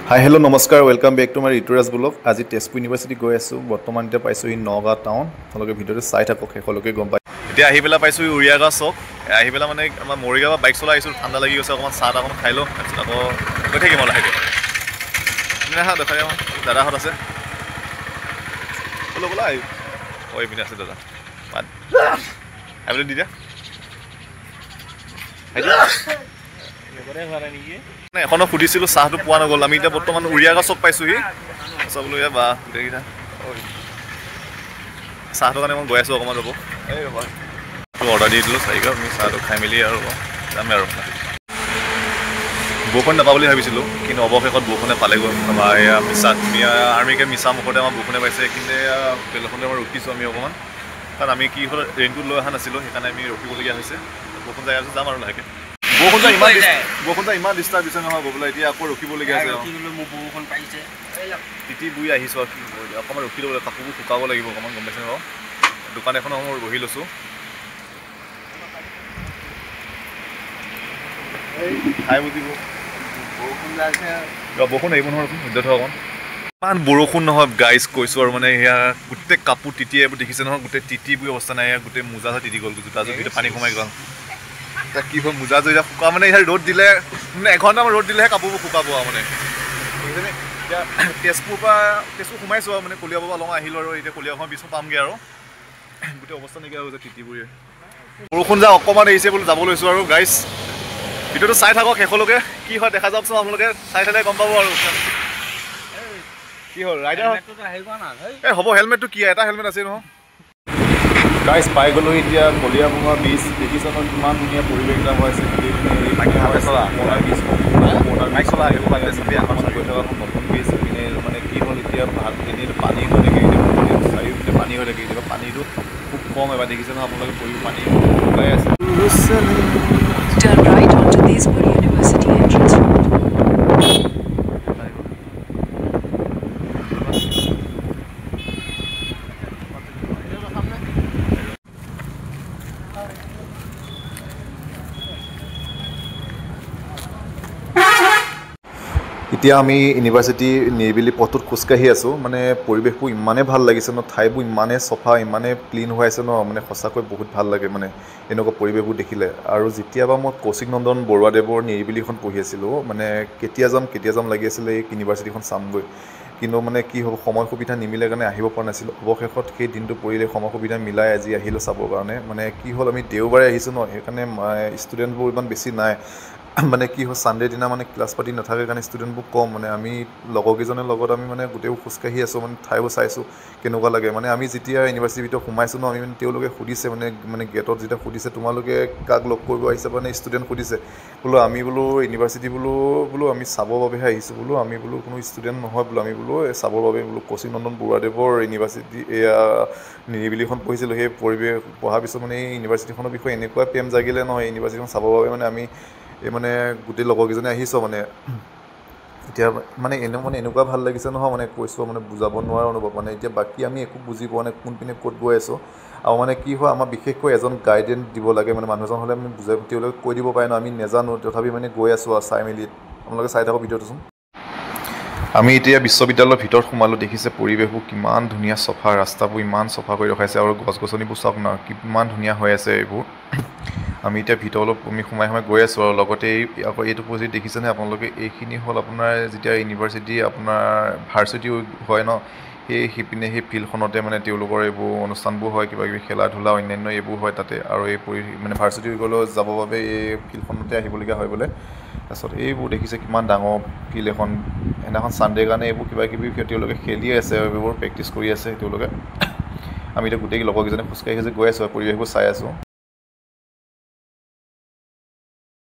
হাই hello' নমস্কাৰ welcome back to my Rituraj blog. আজি Tezpur university গৈ আছোঁ। বৰ্তমান এতিয়া পাইছোঁ এই নগাঁও টাউন। আপোনালোকে ভিডিঅ'টো চাই থাকক, শেষলৈকে গম পায়। এতিয়া আহি পেলাই পাইছোঁ উৰিয়াগাঁও চক। আহি পেলাই মানে আমাৰ মৰিগাঁও বাইক চলাই আহিছোঁ, ঠাণ্ডা লাগি গৈছে, অকণমান চাহ অকণমান খাই লওঁ, তাৰপিছত আকৌ গৈ থাকিম আৰু লাহেকৈ। হা দেখাই আমাৰ দাদাহঁত আছে, বোলো বোলা ঐ পিনে আছে দাদা, আহিবলৈ দি দিয়া। এখনো সুধিছিলোঁ, চাহটো পোৱা নগ'ল। আমি এতিয়া বৰ্তমান উৰিয়াগাঁও চক পাইছোঁহি। তাৰপিছত বোলো এয়া বা গোটেইকেইটা চাহটোৰ কাৰণে মই গৈ আছোঁ অকণমান ৰ'ব। এই ৰ'বা অৰ্ডাৰ দি দিলোঁ 4 কাপ। আমি চাহটো খাই মেলি আৰু যাম আৰু বৰষুণ নাপাওঁ বুলি ভাবিছিলোঁ, কিন্তু অৱশেষত বৰষুণে পালেগৈ। আমাৰ এয়া আৰ্মিকে মিছা মুখতে আমাৰ বৰষুণে পাইছে। কিন্তু তেলখনতে মই ৰখিছোঁ আমি অকণমান, কাৰণ আমি কি হ'ল ৰেইনকোট লৈ অহা নাছিলোঁ, সেইকাৰণে আমি ৰখিবলগীয়া হৈছে। বৰষুণ যাই আছোঁ, যাম আৰু লাহেকৈ। বৰষুণ ইমান ডিষ্টাৰ্ব দিছে নহয় গ'বলৈ, এতিয়া আকৌ ৰখিবলগীয়া হৈছে। বৰষুণ পাইছে, তিতি বুই আহিছোঁ আৰু কি অকণমান ৰখি ল'ব লাগিব, কাপোৰবোৰ শুকাব লাগিব অকণমান, গম পাইছে বাৰু। দোকান এখনত মই বহি লৈছোঁ, খাই বুজিব। বৰষুণ আহিব নহয়, সূৰ্য থোৱা অকণ ইমান বৰষুণ নহয় গাইজ, কৈছোঁ আৰু মানে সেয়া গোটেই কাপোৰ তিতি এইবোৰ দেখিছে নহয়, গোটেই তিতি বুই অৱস্থা নাই। গোটেই মোজা তিতি গ'ল, জোতাযোৰ গোটেই পানী সোমাই গ'ল। এতিয়া কি হয়, মোজাযোৰ এতিয়া শুকাব মানে এতিয়া ৰ'দ দিলে মানে এঘণ্টামান ৰ'দ দিলেহে কাপোৰবোৰ শুকাব আৰু মানে। এতিয়া তেজপুৰ সোমাইছোঁ আৰু মানে কলিয়াবৰ পৰা অলপ আহিলোঁ আৰু এতিয়া কলিয়াবৰ পিছত পামগৈ আৰু গোটেই অৱস্থা নাইকিয়া হৈ গৈছে তিতিবোৰে। বৰষুণ যা অকণমান এৰিছে বোলো, যাব লৈছোঁ আৰু গাইজ। ভিডিঅ'টো চাই থাকক শেষলৈকে, কি হয় দেখা যাওকচোন। আপোনালোকে চাই থাকিলে গম পাব আৰু কি হ'ল। ৰাইডাৰ এই হ'ব, হেলমেটটো কি এটা হেলমেট আছে নহয়। গাইজ পাই গ'লোঁ এতিয়া কলিয়াবৰ বীচ। দেখিছ নহয় কিমান ধুনীয়া পৰিৱেশ এটা হৈ আছে। গৈ থকা নতুন বীজ পিনে মানে কি হ'ল, এতিয়া ভাত এনেই পানী হৈ থাকে, চাৰিওপিনে পানী হৈ থাকে। এতিয়া পানীটো খুব কম এবাৰ দেখিছে নহয় আপোনালোকে, পৰিব পানী ওলাই আছে। Turn right onto Tezpur University entrance road. এতিয়া আমি ইউনিভাৰ্চিটি নিৰিবিলি পথটোত খোজকাঢ়ি আছোঁ। মানে পৰিৱেশবোৰ ইমানেই ভাল লাগিছে ন, ঠাইবোৰ ইমানেই চফা, ইমানেই ক্লিন হৈ আছে ন, মানে সঁচাকৈ বহুত ভাল লাগে মানে এনেকুৱা পৰিৱেশবোৰ দেখিলে। আৰু যেতিয়াবা মই কৌশিক নন্দন বৰুৱাদেৱৰ নিৰিবিলিখন পঢ়ি আছিলোঁ, মানে কেতিয়া যাম লাগি আছিলে এই ইউনিভাৰ্চিটিখন চামগৈ, কিন্তু মানে কি হ'ব, সময় সুবিধা নিমিলে কাৰণে আহিব পৰা নাছিলোঁ। অৱশেষত সেই দিনটো পৰিলে, সময় সুবিধা মিলাই আজি আহিলোঁ চাবৰ কাৰণে। মানে কি হ'ল, আমি দেওবাৰে আহিছোঁ ন, সেইকাৰণে ষ্টুডেণ্টবোৰ ইমান বেছি নাই। মানে কি হয়, ছানডে দিনা মানে ক্লাছ পাতি নাথাকে কাৰণে ষ্টুডেণ্টবোৰ কম। মানে আমি লগৰকেইজনৰ লগত আমি মানে গোটেইবোৰ খোজকাঢ়ি আছোঁ, মানে ঠাইবোৰ চাইছোঁ কেনেকুৱা লাগে। মানে আমি যেতিয়া ইউনিভাৰ্চিটিৰ ভিতৰত সোমাইছোঁ ন, আমি মানে তেওঁলোকে সুধিছে মানে গেটত যেতিয়া সুধিছে তোমালোকে কাক লগ কৰিব আহিছে, মানে ষ্টুডেণ্ট সুধিছে। বোলো আমি ইউনিভাৰ্চিটি বোলো আমি চাবৰ বাবেহে আহিছোঁ। বোলো আমি কোনো ষ্টুডেণ্ট নহয়, বোলো আমি চাবৰ বাবে কৌশিক নন্দন বৰুৱাদেৱৰ ইউনিভাৰ্চিটি এয়া নিৰিবিলিখন পঢ়িছিলোঁ। সেই পৰিৱেশ পঢ়াৰ পিছত মানে এই ইউনিভাৰ্চিটিখনৰ বিষয়ে এনেকুৱা প্ৰেম জাগিলে নহয়, ইউনিভাৰ্চিটিখন চাবৰ বাবে মানে আমি মানে গোটেই লগৰকেইজনে আহিছোঁ। মানে এতিয়া মানে এনেকুৱা ভাল লাগিছে নহয়, মানে কৈছোঁ মানে বুজাব নোৱাৰা অনুভৱ। মানে এতিয়া বাকী আমি একো বুজি পোৱা নাই, কোনপিনে ক'ত গৈ আছোঁ। আৰু মানে কি হয়, আমাৰ বিশেষকৈ এজন গাইডেন্স দিব লাগে, মানে মানুহ এজন হ'লে আমি তেওঁলোকে কৈ দিব পাৰে ন, আমি নাজানো, তথাপি মানে গৈ আছোঁ আৰু চাই মেলি। আপোনালোকে চাই থাকক ভিডিঅ'টোচোন। আমি এতিয়া বিশ্ববিদ্যালয়ৰ ভিতৰত সোমালোঁ। দেখিছে পৰিৱেশবোৰ কিমান ধুনীয়া, চফা, ৰাস্তাবোৰ ইমান চফা কৰি ৰখাইছে, আৰু গছ গছনিবোৰ চাওক না কিমান ধুনীয়া হৈ আছে এইবোৰ। আমি এতিয়া ভিতৰত আমি সোমাই গৈ আছোঁ। আৰু লগতে আকৌ এইটো পজিট দেখিছেনে আপোনালোকে, এইখিনি হ'ল আপোনাৰ যেতিয়া ইউনিভাৰ্চিটি আপোনাৰ ভাৰ্চিটি হয় ন, সিপিনে সেই ফিল্ডখনতে মানে তেওঁলোকৰ এইবোৰ অনুষ্ঠানবোৰ হয়, কিবাকিবি খেলা ধূলা অন্যান্য এইবোৰ হয় তাতে। আৰু এই মানে ভাৰ্চিটি উইকলৈ যাবৰ বাবে এই ফিল্ডখনতে আহিবলগীয়া হয় বোলে। তাৰপিছত এইবোৰ দেখিছে কিমান ডাঙৰ ফিল্ড এখন। সেইদিনাখন ছানডে' কাৰণে এইবোৰ কিবাকিবি তেওঁলোকে খেলি আছে, এইবোৰ প্ৰেক্টিচ কৰি আছে তেওঁলোকে। আমি এতিয়া গোটেই লগৰকেইজনে খোজকাঢ়ি গৈ আছোঁ, পৰিৱেশবোৰ চাই আছোঁ।